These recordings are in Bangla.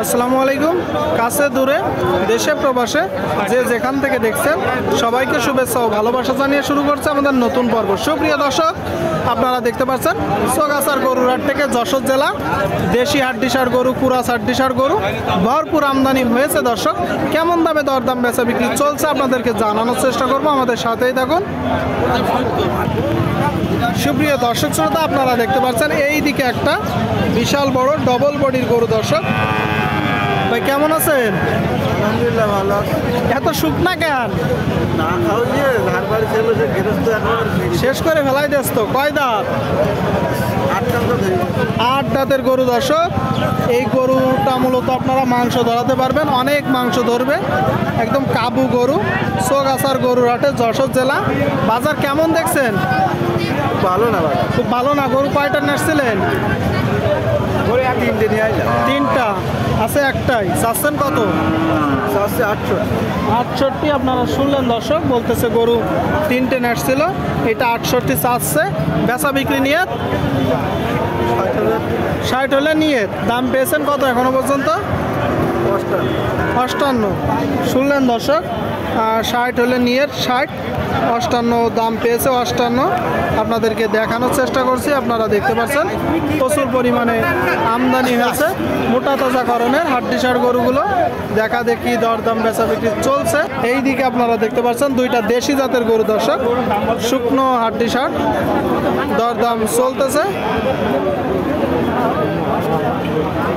আসসালামু আলাইকুম। কাছে দূরে দেশে প্রবাসে যে যেখান থেকে দেখছেন সবাইকে শুভেচ্ছা ও ভালোবাসা জানিয়ে শুরু করছে আমাদের নতুন পর্ব। সুপ্রিয় দর্শক, আপনারা দেখতে পাচ্ছেন চৌগাছার গরুর হাট থেকে যশোর জেলা দেশি হাড্ডিসার গরু, কুরাস হাড্ডিসার গরু ভরপুর আমদানি হয়েছে। দর্শক, কেমন দামে দরদাম বেচা বিক্রি চলছে আপনাদেরকে জানানোর চেষ্টা করব, আমাদের সাথেই থাকুন। সুপ্রিয় দর্শক শ্রোতা, আপনারা দেখতে পাচ্ছেন এই দিকে একটা বিশাল বড় ডবল বডির গরু। দর্শক ভাই কেমন আছেন? আলহামদুলিল্লাহ ভালো। এত শুকনা কেন? না খাও দিয়ে ধার বাড়ি ছিল যে গৃহস্থ একবার শেষ করে ফেলাই দেস তো। কয় দাঁত? 8 টাকা ধরে 8 দাঁতের গরু। দর্শক, এই গরুটা মূলত আপনারা মাংস ধরাতে পারবেন, অনেক মাংস ধরবে, একদম কাবু গরু। চৌগাছার গরুর হাটে যশোর জেলা। বাজার কেমন দেখছেন? ভালো না ভাই। খুব ভালো না। গরু কয়টা নাচছিলেন? করে 3 নিয়ে আইলা 3টা আছে, একটাই। চাচ্ছেন কত? 800 68 আপনারা শুনলেন দর্শক, বলতেছে গরু 3টে নাচছিল, এটা 68 চাচ্ছে। বেচা বিক্রি নিয়ে 60 হলে নিয়ে দাম পেয়েছেন কত এখনো পর্যন্ত? 58 শুনলেন দর্শক। 60 হলে নিয়ে 60, 58 দাম পেয়েছে। 58 আপনাদেরকে দেখানোর চেষ্টা করছি। আপনারা দেখতে পাচ্ছেন প্রচুর পরিমাণে আমদানি হয়েছে মোটা তাজাকরণের হাড্ডিসার গরুগুলো। দেখা দেখি দরদাম বেচা বিক্রি চলছে। এই দিকে আপনারা দেখতে পাচ্ছেন 2টা দেশি জাতের গরু। দর্শক, শুকনো হাড্ডিসার দরদাম চলতেছে।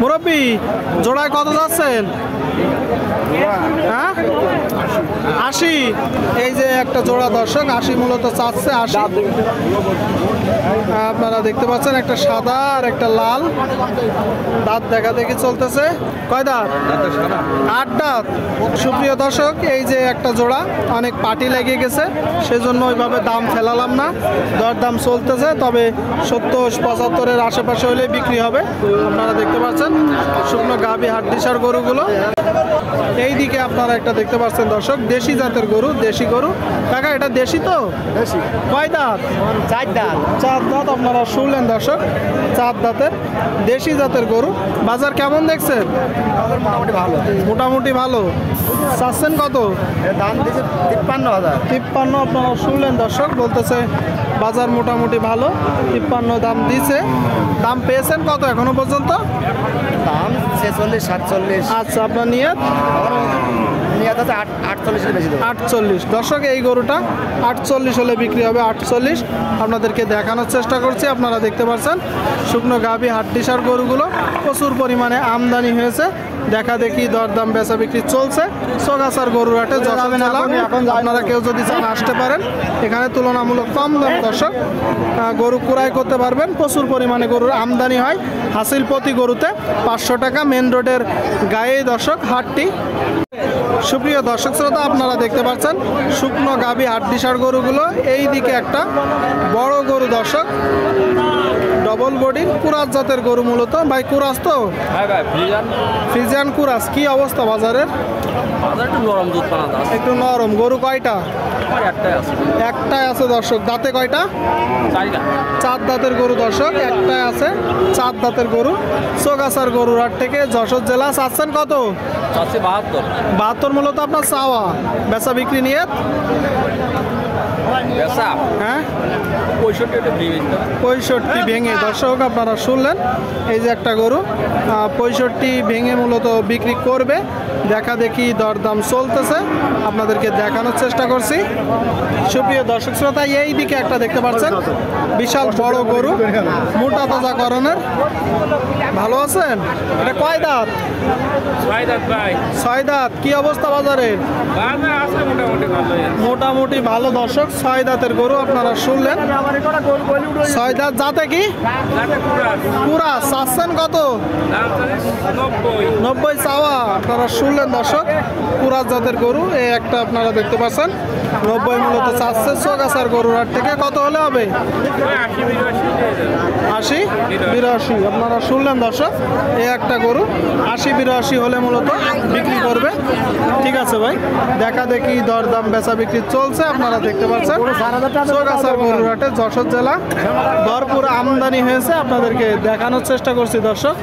মুরব্বি, জোড়ায় কত যাচ্ছেন? হ্যাঁ 80। এই যে একটা জোড়া। দর্শক 80 মূলত চাচ্ছে। 80 আপনারা দেখতে পাচ্ছেন, একটা সাদা আর একটা লাল। দাঁত দেখা দেখি চলতেছে। কয় দাঁত? 8 দাঁত। সুপ্রিয় দর্শক, এই যে একটা জোড়া অনেক পাটি লেগে গেছে, সেজন্য ওইভাবে দাম ফেলালাম না। দরদাম চলতেছে, তবে 70-75-এর আশেপাশে হলে বিক্রি হবে। আপনারা দেখতে পাচ্ছেন শুকনো গাভী হাড্ডিসার গরুগুলো। এই দিকে আপনারা একটা দেখতে পাচ্ছেন দর্শক দেশি জাতের গরু, দেশি গরু। কাকা, এটা দেশি তো? বেশি কয় দাঁত? 4 দাম 4 দাঁত আপনারা শুনলেন দর্শক, 4 দাঁতের দেশি জাতের গরু। বাজার কেমন দেখছেন? মোটামুটি ভালো। মোটামুটি ভালো। চাচ্ছেন কত? এর দাম দিয়েছে 53,000। 53 আপনারা শুনলেন দর্শক, বলতেছে বাজার মোটামুটি ভালো। 53 দাম দিছে। দাম পেয়েছেন কত এখনো পর্যন্ত? দাম 46-47। আচ্ছা, আপনার নিয়ে নিয়ে আছে 48 বেশি দেবো। 48। দর্শক, এই গরুটা 48 হলে বিক্রি হবে। 48 আপনাদেরকে দেখানোর চেষ্টা করছি। আপনারা দেখতে পাচ্ছেন শুকনো গাভী হাড্ডিসার গরুগুলো প্রচুর পরিমাণে আমদানি হয়েছে। দেখা দেখি দরদাম বেচা বিক্রি চলছে চৌগাছার গরুর হাটে যশোর জেলা। আপনারা কেউ যদি চান আসতে পারেন, এখানে তুলনামূলক কম দাম দর্শক গরু ক্রয় করতে পারবেন। প্রচুর পরিমাণে গরুর আমদানি হয়। হাসিল প্রতি গরুতে 500 টাকা। মেন রোডের গায়েই দর্শক হাটটি। সুপ্রিয় দর্শক শ্রোতা, আপনারা দেখতে পাচ্ছেন শুকনো গাভী হাড্ডিসার গরুগুলো। এই দিকে একটা বড় গরু দর্শক, ডবল বডির কুরাস জাতের গরু মূলত। ভাই কুরাস তো? হ্যাঁ ভাই, ফ্রিজিয়ান কুরাস। কি অবস্থা বাজারের? একটু নরম দুধ পানা দাও। একটু নরম। গরু কয়টা? একটাই আছে। একটাই আছে দর্শক। দাঁতে কয়টা? 4 দাঁতের গরু দর্শক, একটাই আছে। 4 দাঁতের গরু চৌগাছার গরুর হাট থেকে যশোর জেলা। চাচ্ছেন কত? 72 মূলত আপনার চাওয়া। বেচা বিক্রি নিয়ে হ্যাঁ 65 ভেঙে। দর্শক আপনারা শুনলেন, এই যে একটা গরু 65 ভেঙে মূলত বিক্রি করবে। দেখা দেখি দরদাম চলতেছে, আপনাদেরকে দেখানোর চেষ্টা করছি। সুপ্রিয় দর্শক শ্রোতা, এই দিকে একটা দেখতে পাচ্ছেন বিশাল বড় গরু, মোটা তাজাকরণের। ভালো আছেন? এটা কয় দাঁত? 6 দাঁত। কি অবস্থা বাজারের? মোটামুটি ভালো দর্শক। 6 দাঁতের গরু আপনারা শুনলেন। 6 দাঁত। যাতে কি? কুরাস। চাচ্ছেন কত? 90 চাওয়া। আপনারা শুনলেন দর্শক, কুরাস জাতের গরু। এই একটা আপনারা দেখতে পাচ্ছেন 90 মূলত চাচ্ছে চৌগাছার গরুর হাট থেকে। কত হলে হবে? 80-82 আপনারা শুনলেন দর্শক। এই একটা গরু 80-82 হলে মূলত বিক্রি করবে। ঠিক আছে ভাই, দেখা দেখি দরদাম বেচা বিক্রি চলছে। আপনারা দেখতে পাচ্ছেন চৌগাছার গরুর হাটে যশোর জেলা ভরপুর আমদানি হয়েছে। আপনাদেরকে দেখানোর চেষ্টা করছি দর্শক।